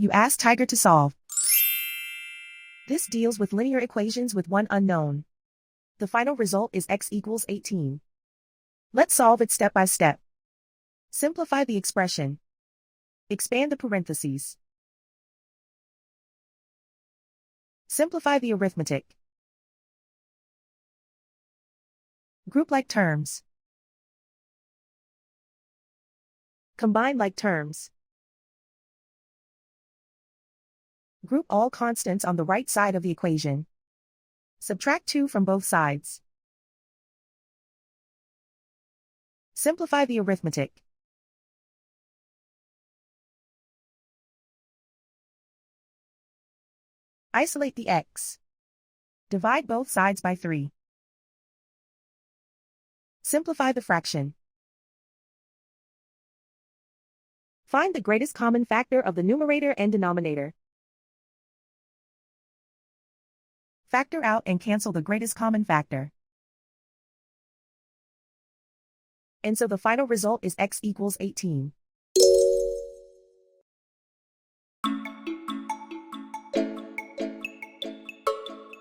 You ask Tiger to solve. This deals with linear equations with one unknown. The final result is x equals 18. Let's solve it step by step. Simplify the expression. Expand the parentheses. Simplify the arithmetic. Group like terms. Combine like terms. Group all constants on the right side of the equation. Subtract 2 from both sides. Simplify the arithmetic. Isolate the x. Divide both sides by 3. Simplify the fraction. Find the greatest common factor of the numerator and denominator. Factor out and cancel the greatest common factor. And so the final result is x equals 18.